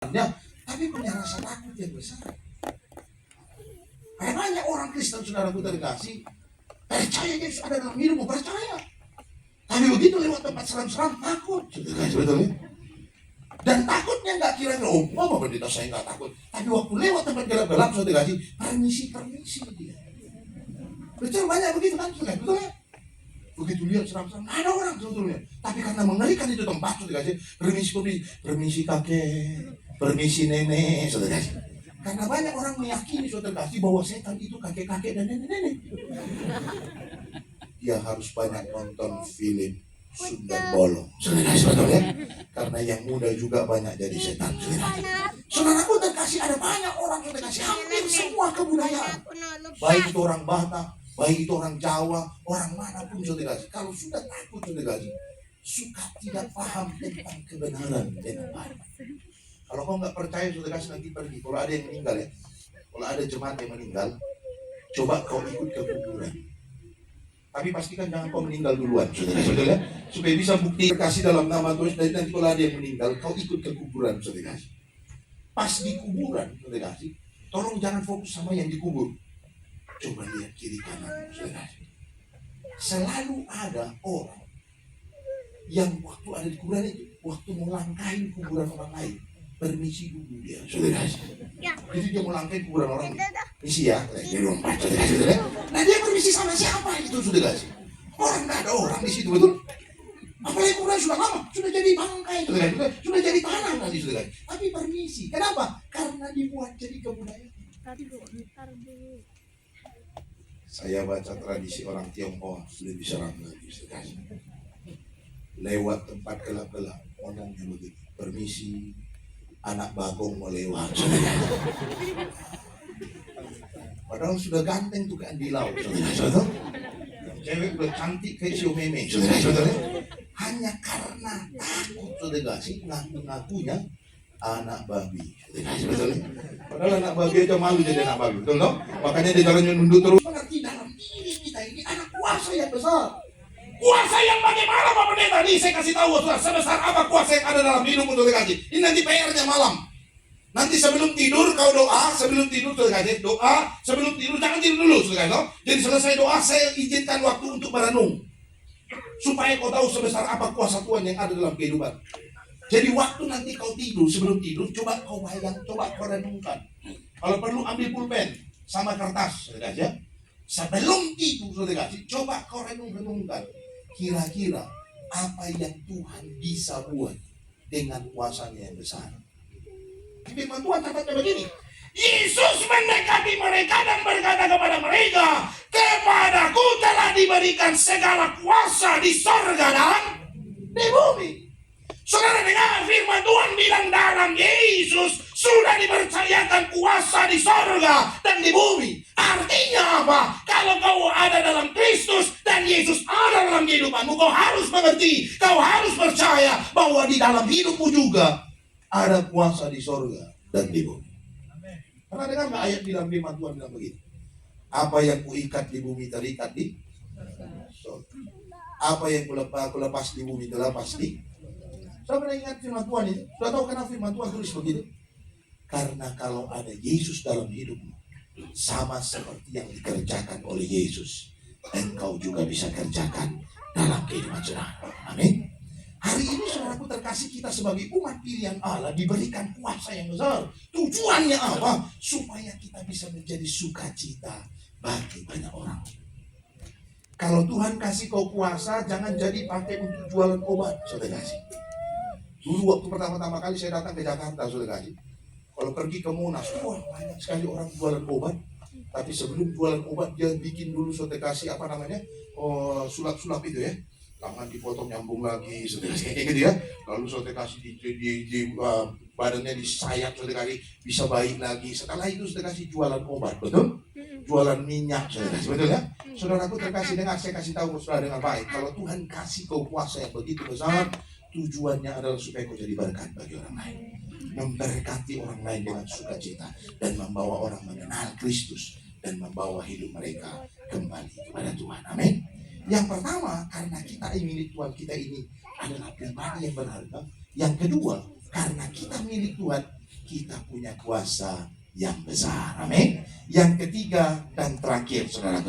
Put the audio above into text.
tapi punya rasa takut yang besar. Banyak orang Kristen, saudaraku terkasih, percaya Yesus ada dalam hidupmu, percaya. Tapi begitu lewat tempat seram-seram, takut. Sebetulnya. Dan takutnya nggak kira-kira, oh, apa pendeta saya nggak takut. Tapi waktu lewat tempat gelap-gelap, saudara kasih, permisi dia. Betul, banyak begitu kan, saudara, betul ya? Begitu lihat seram-seram, ada orang sebetulnya. Tapi karena mengerikan itu tempat, saudara kasih, permisi kakek, permisi nenek, saudara kasih. Karena banyak orang meyakini, saudara kasih, bahwa setan itu kakek-kakek dan nenek-nenek. Dia harus banyak nonton film Sunda Bolong, saudara sebetulnya. Karena yang muda juga banyak jadi setan, saudara. Saudaraku terkasih, ada banyak orang, saudara kasih, hampir semua kebudayaan, baik itu orang Batak, baik itu orang Jawa, orang manapun, saudara kasih, kalau sudah takut, saudara kasih, suka tidak paham tentang kebenaran dengan baik. Kalau kau nggak percaya, saudara kasih, nanti pergi. Kalau ada yang meninggal ya, kalau ada jemaat yang meninggal, coba kau ikut ke kuburan. Tapi pastikan jangan kau meninggal duluan, saudara-saudara, supaya bisa bukti kasih dalam nama Tuhan. Dan nanti kalau ada yang meninggal, kau ikut ke kuburan, saudara. Pas di kuburan, saudara, tolong jangan fokus sama yang dikubur. Coba lihat kiri kanan, saudara. Selalu ada orang yang waktu ada di kuburan itu, waktu melangkahi kuburan orang lain, permisi dulu dia, saudara. Jadi dia melangkahi kuburan orang lain. Misi ya, dia lompat, saudara. Nah dia permisi sama siapa itu, saudara? Orang nggak ada orang di situ, betul? Apalagi kuburan sudah lama, sudah jadi bangkai, saudara. Sudah jadi tanah nanti, saudara. Tapi permisi, kenapa? Karena dibuat jadi kebudayaan. Saya baca tradisi orang Tionghoa, sudah diserang lagi, saudara. Lewat tempat gelap-gelap, ngomongnya begitu, permisi, anak bagong mau lewat, saudara. Padahal sudah ganteng tuh kayak di laut, saudara. Cewek udah cantik kayak Sio Meme, saudara. Hanya karena takut, saudara sih, ngaku-ngakunya anak babi, saudara. Padahal anak babi aja malu jadi anak babi, betul dong? Makanya dia jalannya nunduk terus. Mengerti dalam diri kita ini anak kuasa yang besar. Kuasa yang bagaimana Pak Pendeta? Nih saya kasih tahu, saudara, sebesar apa kuasa yang ada dalam hidup untuk dikasih. Ini nanti PR-nya malam. Nanti sebelum tidur kau doa, sebelum tidur saudara, doa, sebelum tidur jangan tidur dulu, saudara. Jadi selesai doa saya izinkan waktu untuk merenung. Supaya kau tahu sebesar apa kuasa Tuhan yang ada dalam kehidupan. Jadi waktu nanti kau tidur, sebelum tidur coba kau bayang, coba kau renungkan. Kalau perlu ambil pulpen sama kertas, saudara aja. Sebelum tidur, saudara, coba kau renungkan. Kira-kira apa yang Tuhan bisa buat dengan kuasanya yang besar. Firman Tuhan katakan begini, Yesus mendekati mereka dan berkata kepada mereka, kepadaku telah diberikan segala kuasa di sorga dan di bumi. Saudara dengar firman Tuhan bilang dalam Yesus sudah dipercayakan kuasa di sorga dan di bumi. Artinya apa? Kalau kau ada dalam Kristus dan Yesus ada dalam kehidupanmu, kau harus mengerti, kau harus percaya bahwa di dalam hidupmu juga ada kuasa di sorga dan di bumi. Pernah dengar nggak ayat bilang firman Tuhan bilang begitu? Apa yang kuikat di bumi terikat di sorga. Apa yang kulepas di bumi terlepas di. Saya pernah ingat firman Tuhan ini. Sudah tahu kenapa firman Tuhan tulis begitu? Karena kalau ada Yesus dalam hidupmu, sama seperti yang dikerjakan oleh Yesus, engkau juga bisa kerjakan dalam kehidupan saudara. Amin. Hari ini saudaraku terkasih, kita sebagai umat pilihan Allah diberikan kuasa yang besar. Tujuannya apa? Supaya kita bisa menjadi sukacita bagi banyak orang. Kalau Tuhan kasih kau kuasa, jangan jadi pakai untuk jualan obat, saudara kasih. Dulu waktu pertama-tama kali saya datang ke Jakarta, saudara kasih, kalau pergi ke Monas, wah banyak sekali orang jualan obat. Tapi sebelum jualan obat dia bikin dulu, saudara kasih, apa namanya, sulap-sulap itu ya. Tangan dipotong nyambung lagi, saudara kayak gitu ya. Lalu saudara kasih di badannya disayat, saudara kasih bisa baik lagi. Setelah itu saudara kasih jualan obat, betul? Jualan minyak, saudara kasih, betul ya? Saudaraku terkasih, dengar saya kasih tahu saudara dengan baik. Kalau Tuhan kasih kau kuasa yang begitu besar, tujuannya adalah supaya kau jadi berkat bagi orang lain, memberkati orang lain dengan sukacita, dan membawa orang mengenal Kristus dan membawa hidup mereka kembali kepada Tuhan. Amin. Yang pertama, karena kita milik Tuhan, kita ini adalah pribadi yang berharga. Yang kedua, karena kita milik Tuhan, kita punya kuasa yang besar. Amin. Yang ketiga dan terakhir, saudaraku.